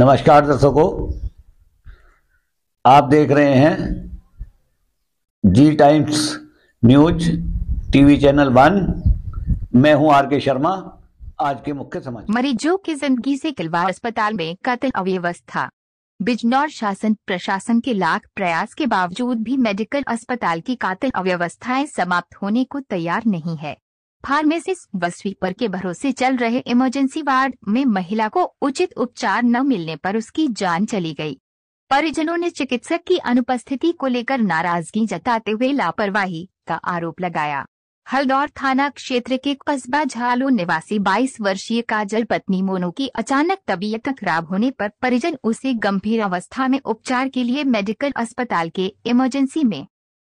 नमस्कार दर्शकों, आप देख रहे हैं जी टाइम्स न्यूज टीवी चैनल 1। मैं हूं आर के शर्मा। आज के मुख्य समाचार। मरीजों की जिंदगी से खिलवाड़, अस्पताल में कत्ल, अव्यवस्था। बिजनौर शासन प्रशासन के लाख प्रयास के बावजूद भी मेडिकल अस्पताल की कातिल अव्यवस्थाएं समाप्त होने को तैयार नहीं है। फार्मेसिस्ट व स्वीपर के भरोसे चल रहे इमरजेंसी वार्ड में महिला को उचित उपचार न मिलने पर उसकी जान चली गई। परिजनों ने चिकित्सक की अनुपस्थिति को लेकर नाराजगी जताते हुए लापरवाही का आरोप लगाया। हल्दौर थाना क्षेत्र के कस्बा झालो निवासी 22 वर्षीय काजल पत्नी मोनू की अचानक तबीयत खराब होने पर परिजन उसे गंभीर अवस्था में उपचार के लिए मेडिकल अस्पताल के इमरजेंसी में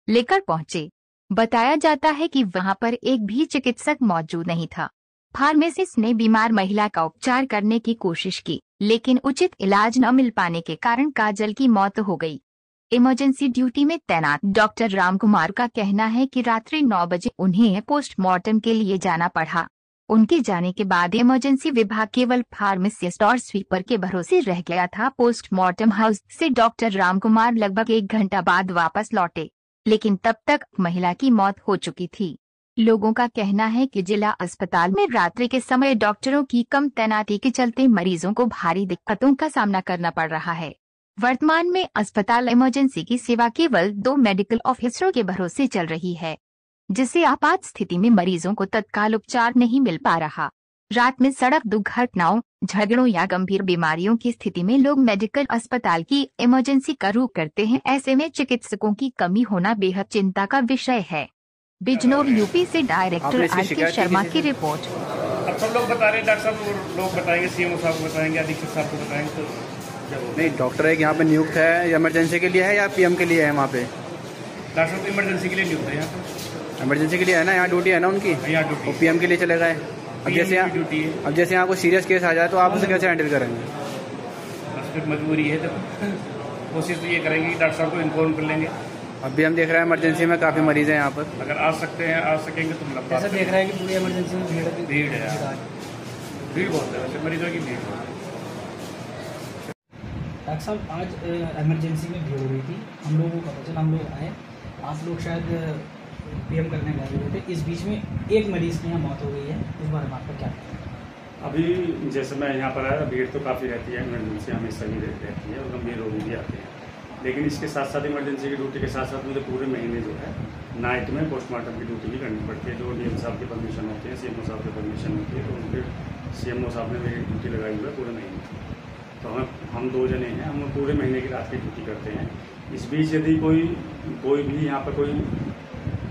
लेकर पहुंचे। बताया जाता है कि वहां पर एक भी चिकित्सक मौजूद नहीं था। फार्मासिस्ट ने बीमार महिला का उपचार करने की कोशिश की, लेकिन उचित इलाज न मिल पाने के कारण काजल की मौत हो गई। इमरजेंसी ड्यूटी में तैनात डॉक्टर रामकुमार का कहना है कि रात्रि 9 बजे उन्हें पोस्टमार्टम के लिए जाना पड़ा। उनके जाने के बाद इमरजेंसी विभाग केवल फार्मासिस्ट और स्वीपर के भरोसे रह गया था। पोस्टमार्टम हाउस से डॉक्टर रामकुमार लगभग 1 घंटा बाद वापस लौटे, लेकिन तब तक महिला की मौत हो चुकी थी। लोगों का कहना है कि जिला अस्पताल में रात्रि के समय डॉक्टरों की कम तैनाती के चलते मरीजों को भारी दिक्कतों का सामना करना पड़ रहा है। वर्तमान में अस्पताल इमरजेंसी की सेवा केवल 2 मेडिकल ऑफिसरों के भरोसे चल रही है, जिससे आपात स्थिति में मरीजों को तत्काल उपचार नहीं मिल पा रहा। रात में सड़क दुर्घटनाओं, झगड़ों या गंभीर बीमारियों की स्थिति में लोग मेडिकल अस्पताल की इमरजेंसी का रुख करते हैं। ऐसे में चिकित्सकों की कमी होना बेहद चिंता का विषय है। बिजनौर यूपी से डायरेक्टर आर के शर्मा की रिपोर्ट। अब सब लोग बता रहे हैं, डॉक्टर साहब लोग बताएंगे, सीएमओ साहब को बताएंगे, अधीक्षक साहब को बताएंगे। तो नहीं, डॉक्टर एक यहाँ पे नियुक्त है, इमरजेंसी के लिए है या पीएम के लिए है? वहाँ पे डॉक्टर साहब इमरजेंसी के लिए नियुक्त है। यहाँ पर इमरजेंसी के लिए है ना, यहाँ ड्यूटी है ना उनकी। यहाँ ड्यूटी और पीएम के लिए चले गए। अब जैसे यहाँ कोई सीरियस केस आ जाए तो आप उसे कैसे हैंडल करेंगे? बस फिर मजबूरी है, तो कोशिश तो ये करेंगे कि डॉक्टर साहब को इन्फॉर्म कर लेंगे। अभी हम देख रहे हैं इमरजेंसी में काफ़ी मरीज हैं यहाँ पर। अगर आ सकेंगे तो मतलब ऐसा देख रहा है कि पूरी इमरजेंसी में भीड़ है यार। भीड़ बहुत है, वैसे मरीजों की भीड़ है। डॉक्टर साहब आज इमरजेंसी में भीड़ हो रही थी, हम लोगों को पता चला, हम लोग आए, आप लोग शायद पीएम करने गए हुए थे। इस बीच में एक मरीज की यहाँ मौत हो गई है, इस बारे में आपका क्या कहना है? अभी जैसे मैं यहाँ पर आया, भीड़ तो काफ़ी रहती है, इमरजेंसी हमेशा ही रहती है और गंभीर रोगी भी आते हैं। लेकिन इसके साथ साथ इमरजेंसी की ड्यूटी के साथ साथ मुझे पूरे महीने जो है नाइट में पोस्टमार्टम की ड्यूटी भी करनी पड़ती है। जो डीएम साहब की परमिशन होती है, सीएमओ साहब की परमिशन होती है, तो उनके सीएमओ साहब ने मेरी ड्यूटी लगाई हुई है पूरे महीने। तो हम 2 जने हैं, हम पूरे महीने की रात की ड्यूटी करते हैं। इस बीच यदि कोई भी यहाँ पर कोई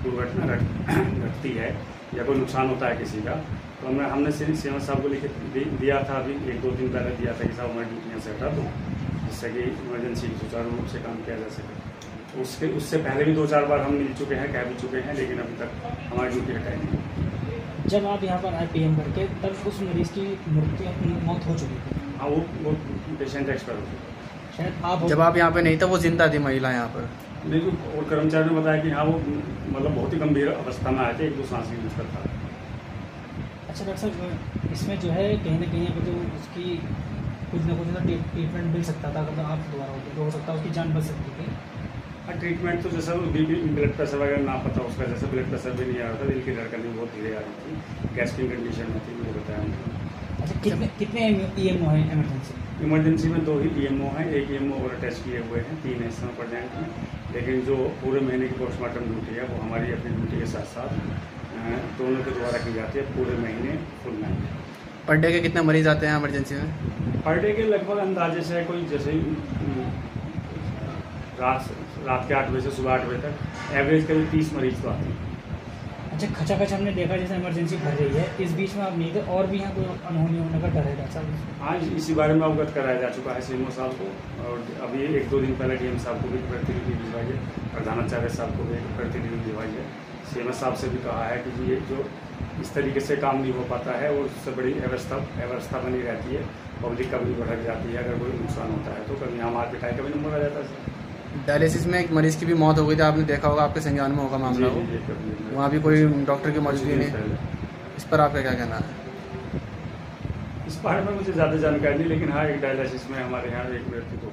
दुर्घटना घटती है या कोई नुकसान होता है किसी का, तो हमने सीएमओ साहब को लिख दिया था, अभी 1-2 दिन पहले दिया था कि साहब हमारी ड्यूटियाँ से हटा दो, जिससे कि इमरजेंसी सुचारू रूप से काम किया जा सके। उससे पहले भी 2-4 बार हम मिल चुके हैं, कह भी चुके हैं, लेकिन अभी तक हमारी ड्यूटी हटाई नहीं। जब आप यहाँ पर आए पीएम करके, तब उस मरीज की मौत हो चुकी थी। हाँ, वो पेशेंट एक्सपायर हो गया शायद आप जब आप यहाँ पे नहीं था वो जिंदा थी महिला यहाँ पर? नहीं, तो और कर्मचारी ने बताया कि हाँ वो मतलब बहुत ही गंभीर अवस्था में आए थे, 1-2 सांस की दिक्कत था। अच्छा डॉक्टर साहब, इसमें जो है कहीं ना कहीं अगर तो उसकी कुछ ना कुछ ट्रीटमेंट मिल सकता था, अगर आप दोबारा होते तो हो सकता है उसकी जान बच सकती थी। हाँ, ट्रीटमेंट तो जैसा ब्लड प्रेशर वगैरह ना पता उसका, जैसे ब्लड प्रेशर भी नहीं आ रहा था, दिल की धड़कन भी बहुत धीरे आ रही थी, गैस्ट्रिक कंडीशन में थी, मुझे बताया उन्होंने। अच्छा, कितने ईएमओ हैं इमरजेंसी? इमरजेंसी में 2 ही ईएमओ हैं, एक ईएमओ और टेस्ट किए हुए हैं, 3 इस समय प्रेजेंट हैं। लेकिन जो पूरे महीने की पोस्टमार्टम ड्यूटी है वो हमारी अपनी ड्यूटी के साथ साथ दोनों के द्वारा की जाती है, पूरे महीने फुल नाइट। पर डे के कितने मरीज आते हैं इमरजेंसी में? पर डे के लगभग अंदाजे से कोई जैसे रात के 8 बजे से सुबह 8 बजे तक एवरेज करीब 30 मरीज तो आते हैं। अच्छा, खचाखच हमने देखा जैसे इमरजेंसी भर रही है, इस बीच में आप नहीं थे, और भी यहाँ कोई अनहोनी होने का डर है सर? हाँ, इसी बारे में अवगत कराया जा चुका है सीएमओ साहब को, और अभी 1-2 दिन पहले डीएम साहब को भी प्रतिनिधि भिजवाई है, प्रधानाचार्य साहब को भी प्रतिनिधि भिजवाई है। सीएमओ साहब से भी कहा है कि ये जो इस तरीके से काम नहीं हो पाता है, और उससे बड़ी अव्यवस्था बनी रहती है, पब्लिक कभी भड़क जाती है, अगर कोई नुकसान होता है तो कभी यहाँ मार पिटाई का भी नंबर आ जाता है। डायलिसिस में एक मरीज की भी मौत हो गई थी, आपने देखा होगा, आपके संज्ञान में होगा मामला हो, वहाँ भी कोई डॉक्टर की मौजूदगी नहीं, इस पर आपका क्या कहना है? इस बारे में मुझे ज़्यादा जानकारी नहीं, लेकिन हाँ एक डायलिसिस में हमारे यहाँ एक व्यक्ति को